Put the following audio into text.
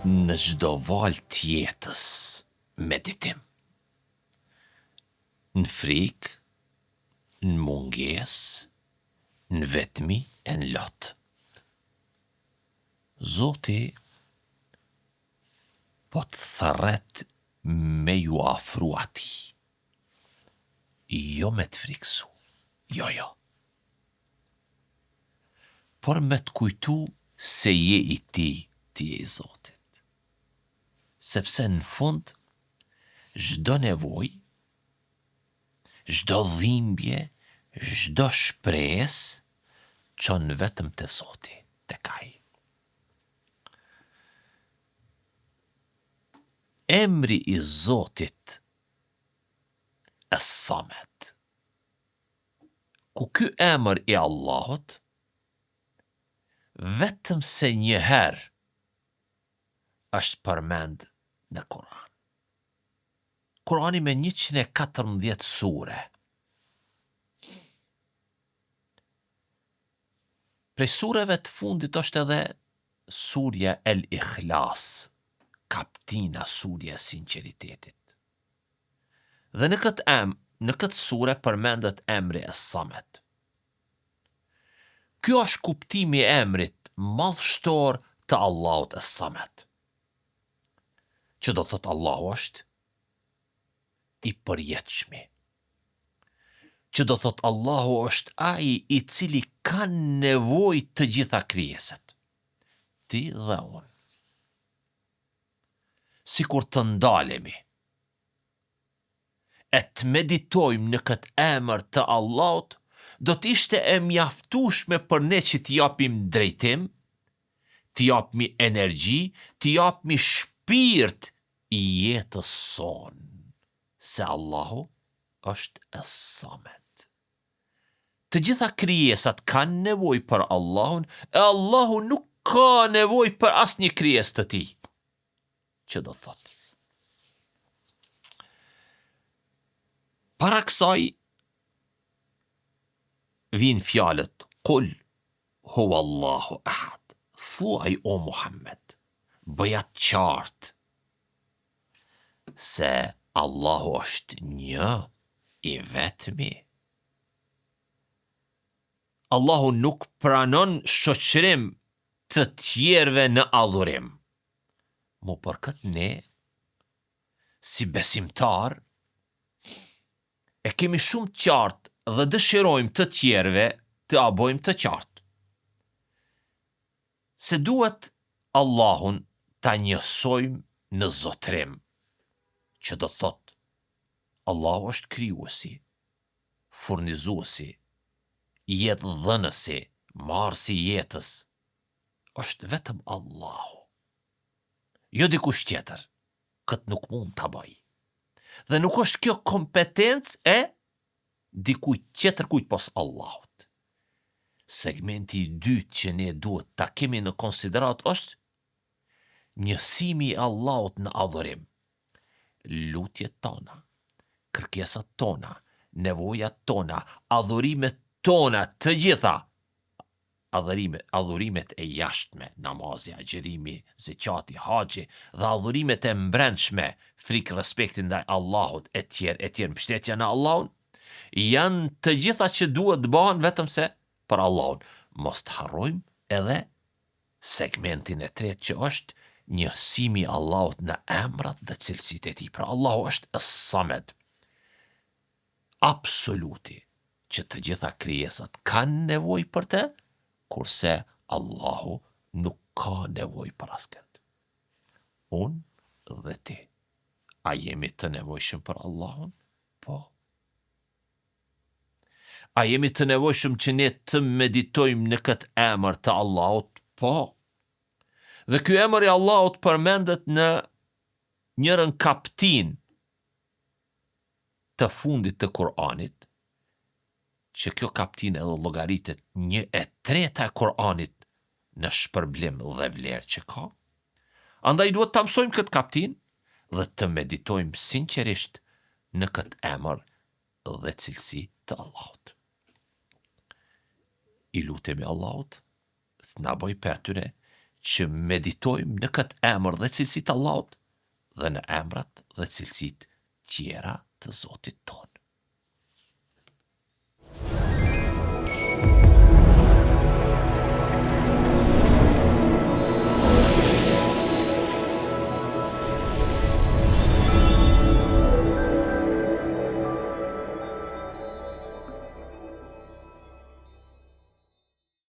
në çdo valë tjetës meditim. Në frikë, në mungesë, në vetmi e në lot. Zoti po të thërret me ju afru ati. Jo me të friksu, jo. Por me të kujtu se je i ti je i Zotit. Sepse në fund, çdo nevojë, çdo dhimbje, çdo shpresë çon vetëm te Zoti, tek Ai. Emri i Zotit Es-Samed. Ku ky emër i Allahut vetëm se një herë është përmend në Kur'an. Kur'ani me 114 sure. Prej sureve të fundit është edhe surja El Ikhlas, kaptina surja e sinqeritetit. Dhe në këtë sure përmendet emri Es-Samed. Kjo është kuptimi i emrit madhështor të Allahut Es-Samed. Që do thot Allahu është i përjetshmi. Që do thot Allahu është ai i cili ka nevojë të gjitha krijeset. Ti dhe unë. Sikur të ndalemi e të meditojmë në këtë emër të Allahut, do të ishte e mjaftueshme për ne që t'i japim drejtim, t'i japmi energji, t'i japmi shpirt i jetës sonë, se Allahu është Es-Samed. Të gjitha krijesat kanë nevojë për Allahun, e Allahu nuk ka nevojë për asnjë krijesë të tij. Që do thotë? Para kësaj vin fjalët Qul huwa Allahu ahad. Thuaj o Muhammed, bëjat qartë se Allahu është një i vetmi. Allahu nuk pranon shoqërim të tjerëve në adhurim. Mo për këtë ne, si besimtar, e kemi shumë qartë dhe dëshirojmë të tjerëve të abojmë të qartë. Se duhet Allahun ta njësojmë në zotrim, që do thot, Allahu është krijuesi, furnizuesi, jetë dhënësi, marrësi jetës, është vetëm Allahu. Jo dikush tjetër, këtë nuk mund ta bëj. Dhe nuk është kjo kompetencë e dikujt tjetër kujt pos Allahut. Segmenti i dytë që ne duhet ta kemi në konsiderat është njësimi i Allahut në adhurim. Lutjet tona, kërkesat tona, nevojat tona, adhurimet tona të gjitha, adhurimet e jashtme, namazi, agjerimi, zeqati, haxhi, dhe adhurimet e mbrendshme, frikë, respektin ndaj Allahut, e tjerë, mbështetja në Allahun, janë të gjitha që duhet të bëhen vetëm se për Allahun. Mos të harrojmë edhe segmentin e tretë që është njësimi Allahut në emrat dhe cilësitë e tij. Pra Allahu është Es-Samed, absoluti, që të gjitha krijesat kanë nevojë për të, kurse Allahu nuk ka nevojë për askënd. Unë dhe ti, a jemi të nevojshëm për Allahun? Po. A jemi të nevojshëm që ne të meditojmë në këtë emër të Allahut? Po. Dhe ky emër i Allahut përmendet në njërën kaptin të fundit të Kur'anit, që kjo kaptin edhe llogaritet 1/3 e Kur'anit në shpërblim dhe vlerë që ka. Andaj duhet ta mësojmë këtë kaptin dhe të meditojmë sinqerisht në këtë emër dhe cilësi të Allahut. I lutemi Allahut të na bëjë për atyre që meditojmë në këtë emër dhe cilësitë Allahut dhe në emrat dhe cilësitë tjera të Zotit tonë.